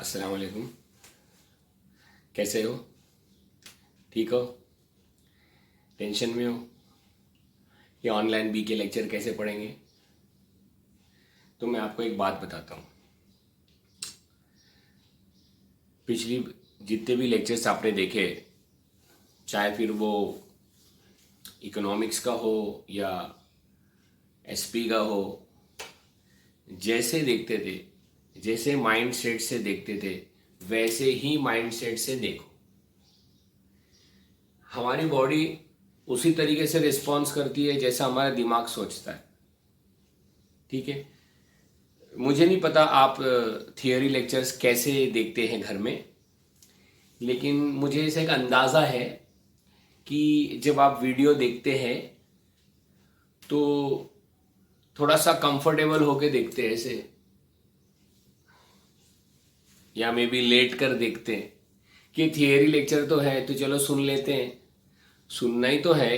अस्सलाम वालेकुम। कैसे हो? ठीक हो? टेंशन में हो? ये ऑनलाइन बी के लेक्चर कैसे पढ़ेंगे? तो मैं आपको एक बात बताता हूँ। पिछली जितने भी लेक्चर्स आपने देखे, चाहे फिर वो इकोनॉमिक्स का हो या एसपी का हो, जैसे देखते थे, जैसे माइंड सेट से देखते थे, वैसे ही माइंड सेट से देखो। हमारी बॉडी उसी तरीके से रिस्पॉन्स करती है जैसा हमारा दिमाग सोचता है। ठीक है? मुझे नहीं पता आप थियोरी लेक्चर्स कैसे देखते हैं घर में, लेकिन मुझे ऐसा एक अंदाज़ा है कि जब आप वीडियो देखते हैं तो थोड़ा सा कंफर्टेबल होके देखते हैं ऐसे, या मे बी लेट कर देखते हैं कि थियोरी लेक्चर तो है तो चलो सुन लेते हैं। सुनना ही तो है।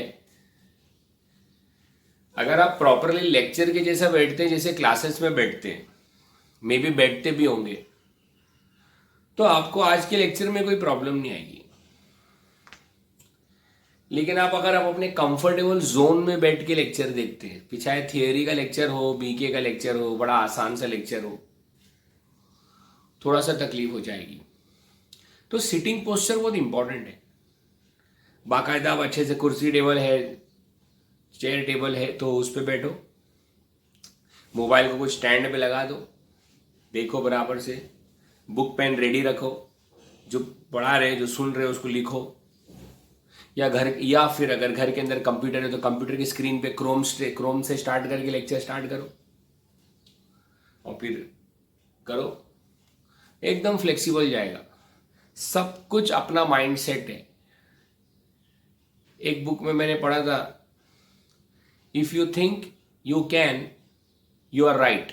अगर आप प्रॉपरली लेक्चर के जैसा बैठते हैं, जैसे क्लासेस में बैठते हैं, मे बी बैठते भी होंगे, तो आपको आज के लेक्चर में कोई प्रॉब्लम नहीं आएगी। लेकिन आप अगर आप अपने कंफर्टेबल जोन में बैठ के लेक्चर देखते हैं, फिर चाहे थियोरी का लेक्चर हो, बीके का लेक्चर हो, बड़ा आसान सा लेक्चर हो, थोड़ा सा तकलीफ हो जाएगी। तो सिटिंग पोस्चर बहुत इंपॉर्टेंट है। बाकायदा आप अच्छे से कुर्सी टेबल है, चेयर टेबल है तो उस पर बैठो। मोबाइल को कुछ स्टैंड पे लगा दो, देखो बराबर से। बुक पेन रेडी रखो, जो पढ़ा रहे, जो सुन रहे उसको लिखो। या फिर अगर घर के अंदर कंप्यूटर है तो कंप्यूटर की स्क्रीन पे क्रोम से स्टार्ट करके लेक्चर स्टार्ट करो और फिर करो। एकदम फ्लेक्सिबल जाएगा। सब कुछ अपना माइंड सेट है। एक बुक में मैंने पढ़ा था, if you think you can you are right.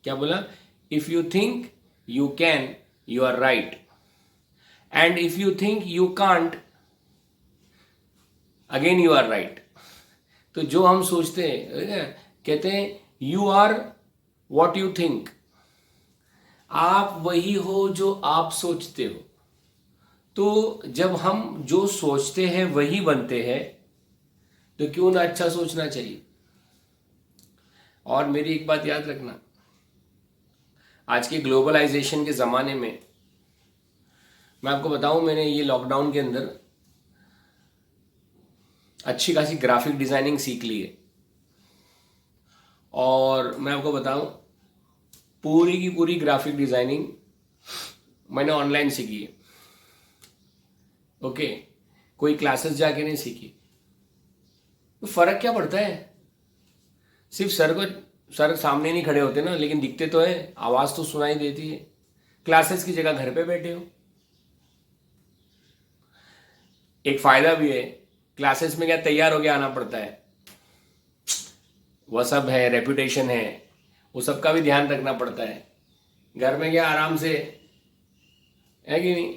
क्या बोला? If you think you can you are right, and if you think you can't again you are right. तो जो हम सोचते हैं, कहते हैं you are what you think. आप वही हो जो आप सोचते हो। तो जब हम जो सोचते हैं वही बनते हैं, तो क्यों ना अच्छा सोचना चाहिए। और मेरी एक बात याद रखना, आज के ग्लोबलाइजेशन के ज़माने में मैं आपको बताऊं, मैंने ये लॉकडाउन के अंदर अच्छी खासी ग्राफिक डिज़ाइनिंग सीख ली है। और मैं आपको बताऊं, पूरी की पूरी ग्राफिक डिज़ाइनिंग मैंने ऑनलाइन सीखी है। ओके, कोई क्लासेस जाके नहीं सीखी। तो फ़र्क क्या पड़ता है? सिर्फ सर सामने नहीं खड़े होते ना, लेकिन दिखते तो है, आवाज़ तो सुनाई देती है। क्लासेस की जगह घर पे बैठे हो। एक फ़ायदा भी है, क्लासेस में क्या तैयार होके आना पड़ता है, वह सब है, रेपुटेशन है, वो सब का भी ध्यान रखना पड़ता है। घर में क्या आराम से, है कि नहीं,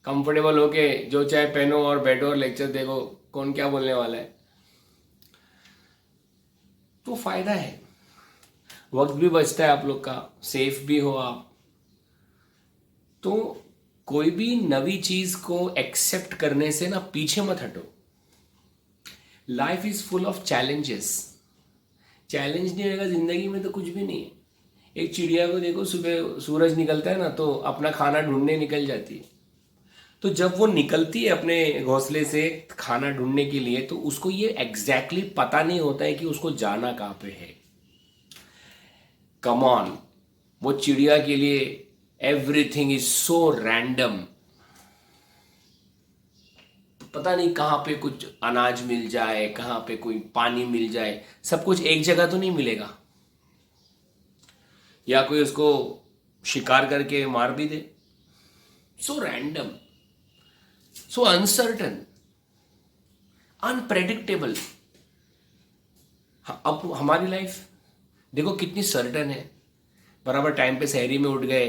कंफर्टेबल होके जो चाहे पहनो और बैठो और लेक्चर देखो, कौन क्या बोलने वाला है। तो फायदा है, वक्त भी बचता है आप लोग का, सेफ भी हो आप। तो कोई भी नवी चीज को एक्सेप्ट करने से ना पीछे मत हटो। Life is full of challenges. Challenge नहीं रहेगा जिंदगी में तो कुछ भी नहीं है। एक चिड़िया को देखो, सुबह सूरज निकलता है ना तो अपना खाना ढूंढने निकल जाती है। तो जब वो निकलती है अपने घोंसले से खाना ढूंढने के लिए, तो उसको ये एग्जैक्टली पता नहीं होता है कि उसको जाना कहाँ पे है। कम ऑन, वो चिड़िया के लिए एवरीथिंग इज सो रैंडम। पता नहीं कहाँ पे कुछ अनाज मिल जाए, कहाँ पे कोई पानी मिल जाए, सब कुछ एक जगह तो नहीं मिलेगा। या कोई उसको शिकार करके मार भी दे। सो रैंडम, सो अनसर्टन, अनप्रेडिक्टेबल। अब हमारी लाइफ देखो कितनी सर्टन है। बराबर टाइम पे शहरी में उठ गए,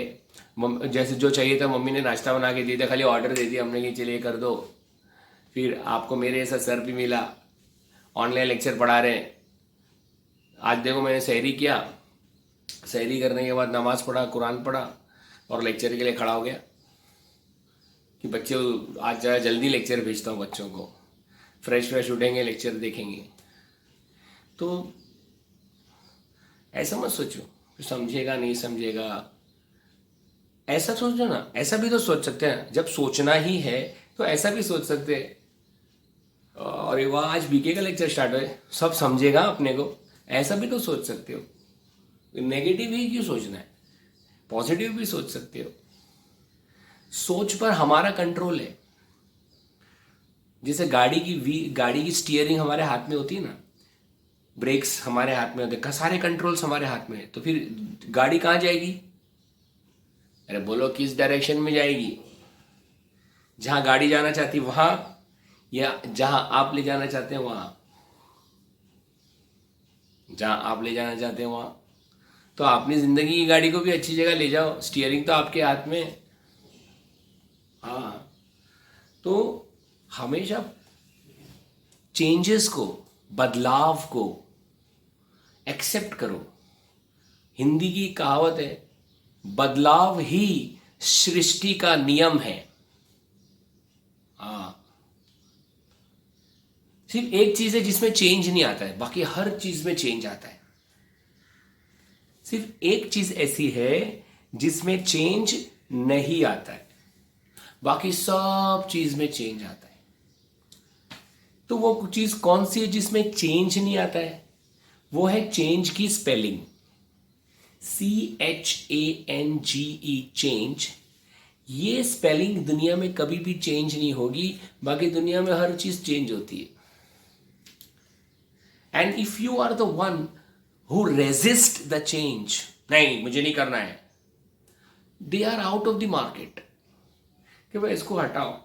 जैसे जो चाहिए था मम्मी ने नाश्ता बना के दिया था, खाली ऑर्डर दे दिया हमने कि चलिए कर दो। फिर आपको मेरे ऐसा सर भी मिला, ऑनलाइन लेक्चर पढ़ा रहे हैं। आज देखो मैंने शहरी किया, शहरी करने के बाद नमाज़ पढ़ा, कुरान पढ़ा, और लेक्चर के लिए खड़ा हो गया कि बच्चे आज ज़रा जल्दी लेक्चर भेजता हूँ, बच्चों को फ्रेश उठेंगे, लेक्चर देखेंगे। तो ऐसा मत सोचो समझेगा नहीं समझेगा, ऐसा सोचो ना। ऐसा भी तो सोच सकते हैं, जब सोचना ही है तो ऐसा भी सोच सकते हैं, अरे वाह आज बीके का लेक्चर स्टार्ट हुए, सब समझेगा अपने को, ऐसा भी तो सोच सकते हो। नेगेटिव ही क्यों सोचना है, पॉजिटिव भी सोच सकते हो। सोच पर हमारा कंट्रोल है। जैसे गाड़ी की स्टीयरिंग हमारे हाथ में होती है ना, ब्रेक्स हमारे हाथ में होते हैं, सारे कंट्रोल्स हमारे हाथ में है, तो फिर गाड़ी कहाँ जाएगी? अरे बोलो किस डायरेक्शन में जाएगी? जहां गाड़ी जाना चाहती वहां, या जहां आप ले जाना चाहते हैं वहां? जहां आप ले जाना चाहते हैं वहां। तो अपनी जिंदगी की गाड़ी को भी अच्छी जगह ले जाओ, स्टीयरिंग तो आपके हाथ में है। हाँ, तो हमेशा चेंजेस को, बदलाव को एक्सेप्ट करो। हिंदी की कहावत है, बदलाव ही सृष्टि का नियम है। हाँ, सिर्फ एक चीज है जिसमें चेंज नहीं आता है, बाकी हर चीज में चेंज आता है। सिर्फ एक चीज ऐसी है जिसमें चेंज नहीं आता है, बाकी सब चीज में चेंज आता है। तो वो चीज कौन सी है जिसमें चेंज नहीं आता है? वो है चेंज की स्पेलिंग, CHANGE, चेंज। ये स्पेलिंग दुनिया में कभी भी चेंज नहीं होगी, बाकी दुनिया में हर चीज चेंज होती है। And if you are the one who resist the change, नहीं मुझे नहीं करना है, they are out of the market, कि भाई इसको हटाओ।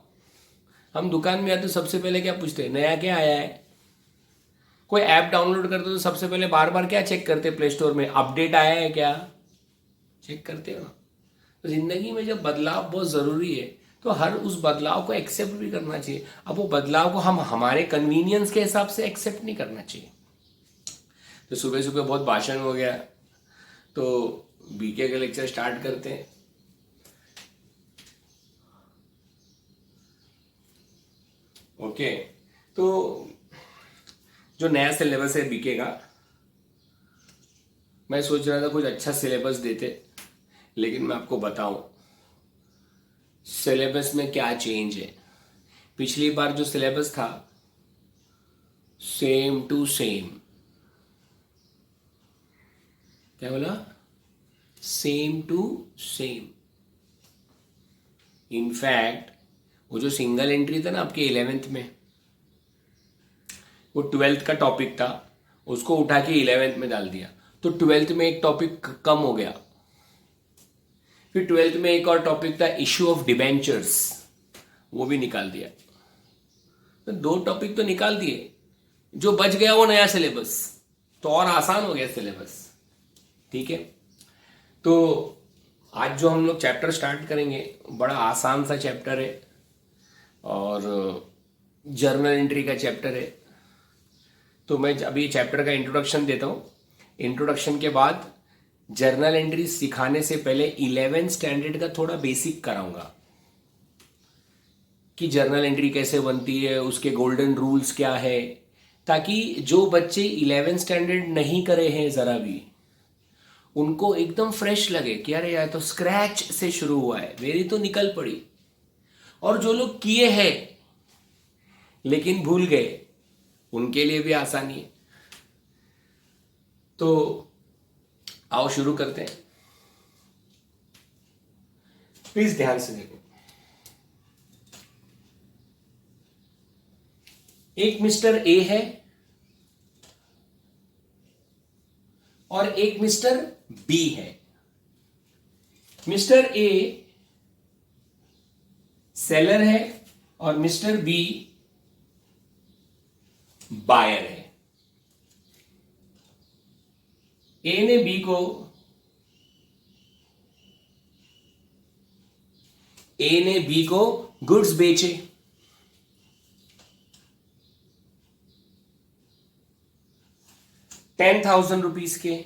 हम दुकान में आते तो सबसे पहले क्या पूछते हैं? नया क्या आया है? कोई ऐप डाउनलोड करते तो सबसे पहले बार बार क्या चेक करते? प्ले स्टोर में अपडेट आया है क्या, चेक करते हो ना। तो जिंदगी में जब बदलाव बहुत जरूरी है, तो हर उस बदलाव को एक्सेप्ट भी करना चाहिए। अब वो बदलाव को हम हमारे कन्वीनियंस के हिसाब से एक्सेप्ट नहीं करना चाहिए। तो सुबह सुबह बहुत भाषण हो गया, तो बीके का लेक्चर स्टार्ट करते हैं। ओके, तो जो नया सिलेबस है बीके का, मैं सोच रहा था कुछ अच्छा सिलेबस देते, लेकिन मैं आपको बताऊं सिलेबस में क्या चेंज है। पिछली बार जो सिलेबस था सेम टू सेम, क्या बोला? Same to same. इनफैक्ट वो जो सिंगल एंट्री था ना आपके 11th में, वो 12th का टॉपिक था, उसको उठा के 11th में डाल दिया, तो 12th में एक टॉपिक कम हो गया। फिर 12th में एक और टॉपिक था इश्यू ऑफ डिबेंचर्स, वो भी निकाल दिया। तो 2 टॉपिक तो निकाल दिए, जो बच गया वो नया सिलेबस, तो और आसान हो गया सिलेबस। ठीक है, तो आज जो हम लोग चैप्टर स्टार्ट करेंगे बड़ा आसान सा चैप्टर है, और जर्नल एंट्री का चैप्टर है। तो मैं अभी चैप्टर का इंट्रोडक्शन देता हूँ। इंट्रोडक्शन के बाद जर्नल एंट्री सिखाने से पहले 11th स्टैंडर्ड का थोड़ा बेसिक कराऊंगा, कि जर्नल एंट्री कैसे बनती है, उसके गोल्डन रूल्स क्या है, ताकि जो बच्चे 11th स्टैंडर्ड नहीं करे हैं जरा भी, उनको एकदम फ्रेश लगे कि अरे यार तो स्क्रैच से शुरू हुआ है, मेरी तो निकल पड़ी। और जो लोग किए हैं लेकिन भूल गए, उनके लिए भी आसानी है। तो आओ शुरू करते हैं। प्लीज ध्यान से देखो। एक मिस्टर ए है और एक मिस्टर बी है। मिस्टर ए सेलर है और मिस्टर बी बायर है। ए ने बी को गुड्स बेचे, 10,000 रुपीज के।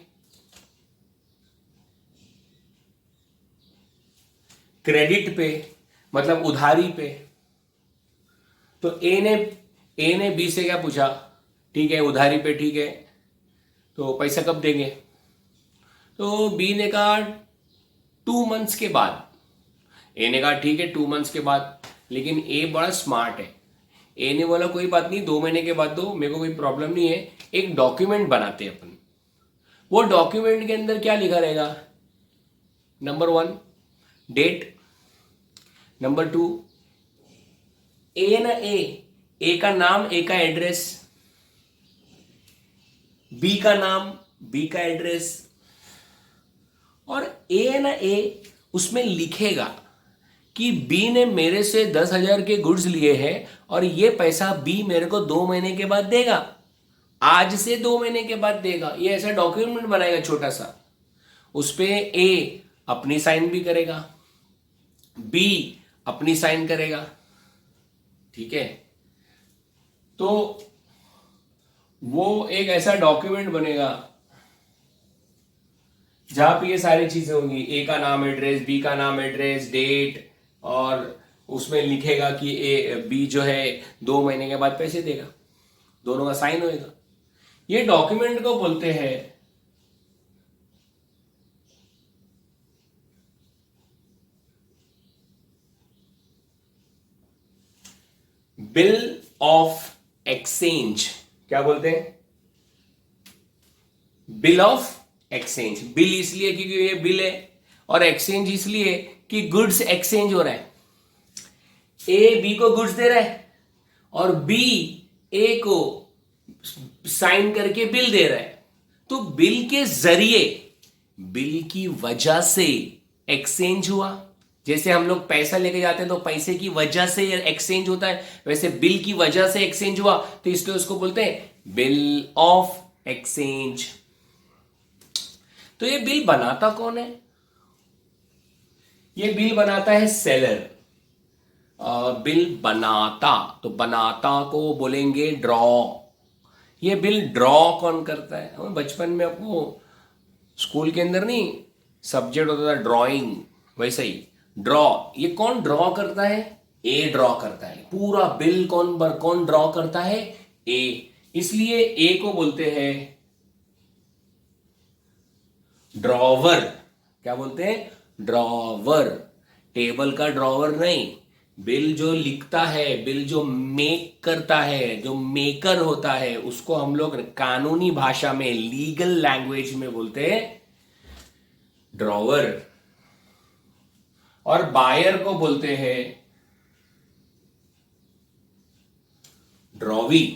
क्रेडिट पे, मतलब उधारी पे। तो ए ने बी से क्या पूछा, ठीक है उधारी पे, ठीक है तो पैसा कब देंगे? तो बी ने कहा 2 मंथ्स के बाद। ए ने कहा ठीक है 2 मंथ्स के बाद, लेकिन ए बड़ा स्मार्ट है। ए ने बोला कोई बात नहीं, 2 महीने के बाद दो, मेरे को कोई प्रॉब्लम नहीं है। एक डॉक्यूमेंट बनाते हैं अपन। वो डॉक्यूमेंट के अंदर क्या लिखा रहेगा? नंबर 1 डेट, नंबर 2 ए का नाम, ए का एड्रेस, बी का नाम, बी का एड्रेस, और ए उसमें लिखेगा कि बी ने मेरे से 10,000 के गुड्स लिए हैं और ये पैसा बी मेरे को 2 महीने के बाद देगा, आज से 2 महीने के बाद देगा। ये ऐसा डॉक्यूमेंट बनाएगा छोटा सा। उस पे ए अपनी साइन भी करेगा, बी अपनी साइन करेगा, ठीक है। तो वो एक ऐसा डॉक्यूमेंट बनेगा जहां पे ये सारी चीजें होंगी, ए का नाम एड्रेस, बी का नाम एड्रेस, डेट, और उसमें लिखेगा कि बी जो है 2 महीने के बाद पैसे देगा, दोनों का साइन होएगा। ये डॉक्यूमेंट को बोलते हैं बिल ऑफ एक्सचेंज। क्या बोलते हैं? Bill of exchange. बिल इसलिए क्योंकि ये बिल है, और एक्सचेंज इसलिए कि गुड्स एक्सचेंज हो रहा है। ए बी को गुड्स दे रहा है और बी ए को साइन करके बिल दे रहा है। तो बिल के जरिए, बिल की वजह से एक्सचेंज हुआ। जैसे हम लोग पैसा लेके जाते हैं तो पैसे की वजह से एक्सचेंज होता है, वैसे बिल की वजह से एक्सचेंज हुआ, तो इसलिए उसको बोलते हैं बिल ऑफ एक्सचेंज। तो ये बिल बनाता कौन है? ये बिल बनाता है सेलर। बिल बनाता, तो बनाता को बोलेंगे ड्रॉ। ये बिल ड्रॉ कौन करता है? हम बचपन में आपको स्कूल के अंदर नहीं सब्जेक्ट होता था ड्राइंग, वैसे ही ड्रॉ। ये कौन ड्रॉ करता है? ए ड्रॉ करता है। पूरा बिल कौन ड्रॉ करता है? ए। इसलिए ए को बोलते हैं ड्रॉवर। क्या बोलते हैं? ड्रॉवर। टेबल का ड्रॉवर नहीं, बिल जो लिखता है, बिल जो मेक करता है, जो मेकर होता है, उसको हम लोग कानूनी भाषा में, लीगल लैंग्वेज में बोलते हैं ड्रॉवर। और बायर को बोलते हैं ड्रॉवी।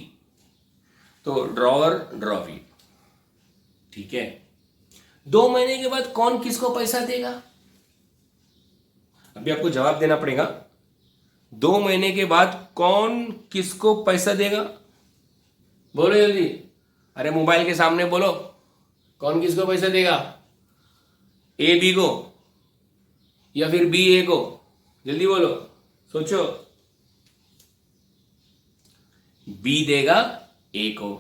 तो ड्रॉवर, ड्रॉवी, ठीक है। 2 महीने के बाद कौन किसको पैसा देगा? अभी आपको जवाब देना पड़ेगा। 2 महीने के बाद कौन किसको पैसा देगा? बोलो जल्दी। अरे मोबाइल के सामने बोलो, कौन किसको पैसा देगा? ए बी को या फिर बी ए को? जल्दी बोलो, सोचो। बी देगा ए को।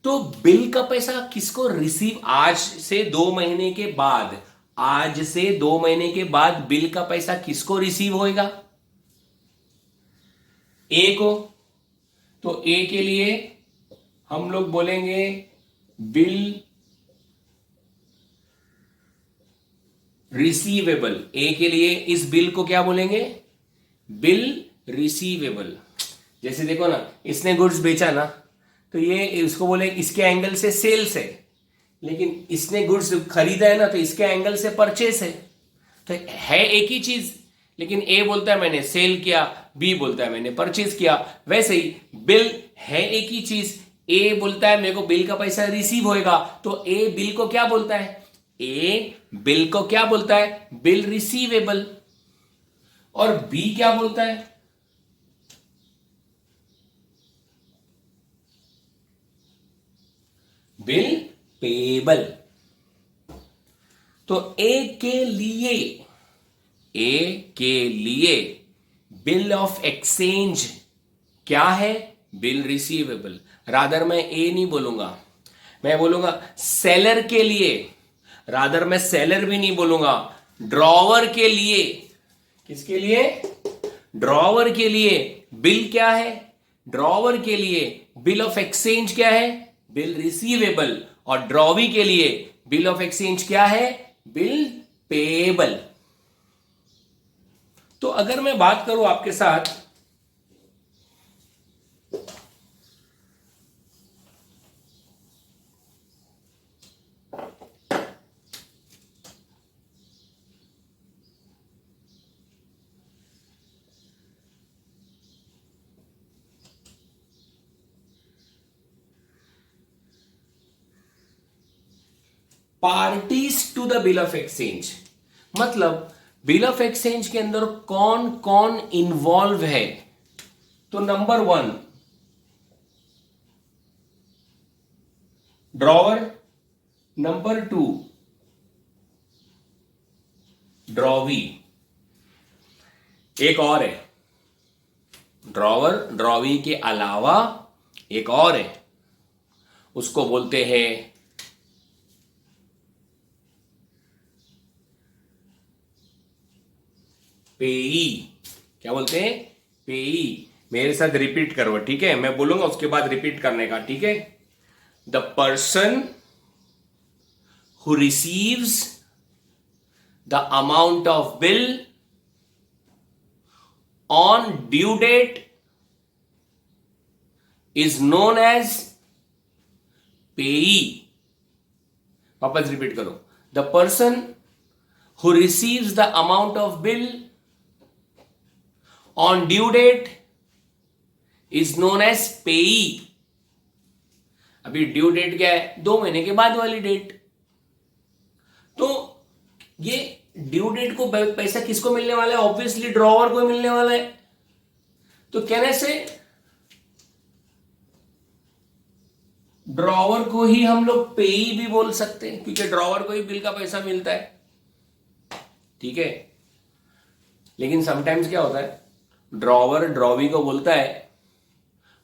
तो बिल का पैसा किसको रिसीव? आज से 2 महीने के बाद, आज से 2 महीने के बाद बिल का पैसा किसको रिसीव होएगा? ए को। तो ए के लिए हम लोग बोलेंगे बिल रिसीवेबल। ए के लिए इस बिल को क्या बोलेंगे? Bill receivable. जैसे देखो ना, इसने गुड्स बेचा ना, तो ये इसको बोले इसके एंगल से सेल्स है, लेकिन इसने गुड्स खरीदा है ना, तो इसके एंगल से परचेस है। तो है एक ही चीज, लेकिन ए बोलता है मैंने सेल किया, बी बोलता है मैंने परचेज किया। वैसे ही बिल है एक ही चीज, ए बोलता है मेरे को बिल का पैसा रिसीव होएगा, तो ए बिल को क्या बोलता है? ए बिल को क्या बोलता है? Bill receivable. और बी क्या बोलता है? Bill payable. तो ए के लिए बिल ऑफ एक्सचेंज क्या है? Bill receivable. रादर मैं ए नहीं बोलूंगा, मैं बोलूंगा सेलर के लिए। रादर मैं सेलर भी नहीं बोलूंगा, ड्रॉवर के लिए। किसके लिए? ड्रॉवर के लिए बिल क्या है? ड्रॉवर के लिए बिल ऑफ एक्सचेंज क्या है? Bill receivable. और ड्रॉवी के लिए बिल ऑफ एक्सचेंज क्या है? Bill payable. तो अगर मैं बात करूं आपके साथ parties to the bill of exchange, मतलब बिल ऑफ एक्सचेंज के अंदर कौन कौन इन्वॉल्व है? तो नंबर 1 ड्रॉवर, नंबर 2 ड्रॉवी, एक और है ड्रॉवर ड्रॉवी के अलावा एक और है, उसको बोलते हैं पेई। क्या बोलते हैं? पेई। मेरे साथ रिपीट करो, ठीक है? मैं बोलूंगा उसके बाद रिपीट करने का, ठीक है? The person who receives the amount of bill on due date is known as payee. वापस रिपीट करो। द person who receives the amount of बिल on due date is known as payee। अभी ड्यू डेट क्या है? 2 महीने के बाद वाली डेट। तो ये ड्यू डेट को पैसा किसको मिलने वाला है? ऑब्वियसली ड्रॉवर को मिलने वाला है। तो कहने से ड्रॉवर को ही हम लोग पेई भी बोल सकते हैं, क्योंकि ड्रॉवर को ही बिल का पैसा मिलता है, ठीक है? लेकिन समटाइम्स क्या होता है, ड्रॉवर ड्रॉवी को बोलता है,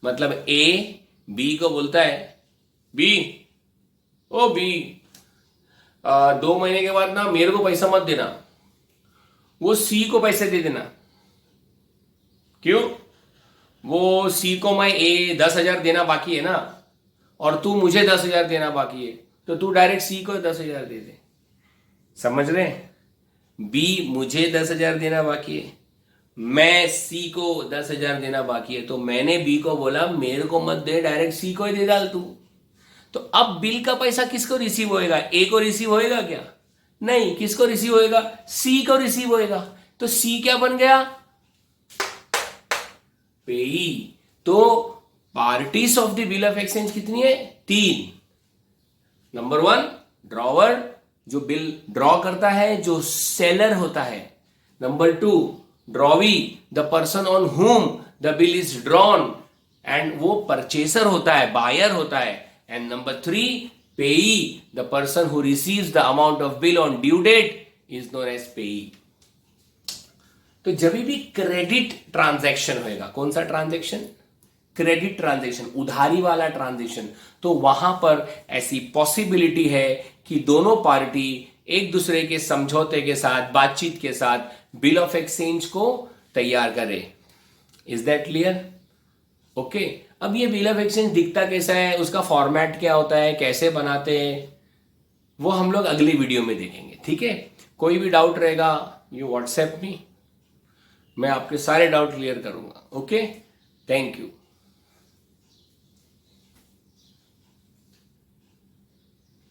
मतलब ए बी को बोलता है, बी ओ बी 2 महीने के बाद ना मेरे को पैसा मत देना, वो सी को पैसे दे देना। क्यों? वो सी को मैं 10,000 देना बाकी है ना, और तू मुझे 10,000 देना बाकी है, तो तू डायरेक्ट सी को 10,000 दे दे। समझ रहे? बी मुझे 10,000 देना बाकी है, मैं सी को 10,000 देना बाकी है, तो मैंने बी को बोला मेरे को मत दे, डायरेक्ट सी को ही दे डाल तू। तो अब बिल का पैसा किसको रिसीव होएगा? ए को रिसीव होएगा क्या? नहीं। किसको रिसीव होएगा? सी को रिसीव होएगा। तो सी क्या बन गया? पेई। तो parties of the bill of exchange कितनी है? 3। नंबर 1 ड्रॉवर, जो बिल ड्रॉ करता है, जो सेलर होता है। Number 2 drawee, the person on whom the bill is drawn, and वो परचेसर होता है, बायर होता है। And number 3 payee, the person who receives the amount of bill on due date is known as payee. तो जब भी credit transaction होएगा, कौन सा ट्रांजैक्शन? क्रेडिट ट्रांजैक्शन, उधारी वाला ट्रांजैक्शन, तो वहां पर ऐसी पॉसिबिलिटी है कि दोनों पार्टी एक दूसरे के समझौते के साथ, बातचीत के साथ बिल ऑफ एक्सचेंज को तैयार करे। Is that clear? ओके। अब ये बिल ऑफ एक्सचेंज दिखता कैसा है, उसका फॉर्मेट क्या होता है, कैसे बनाते हैं, वो हम लोग अगली वीडियो में देखेंगे, ठीक है? कोई भी डाउट रहेगा यू व्हाट्सएप मी, मैं आपके सारे डाउट क्लियर करूंगा। Okay, thank you.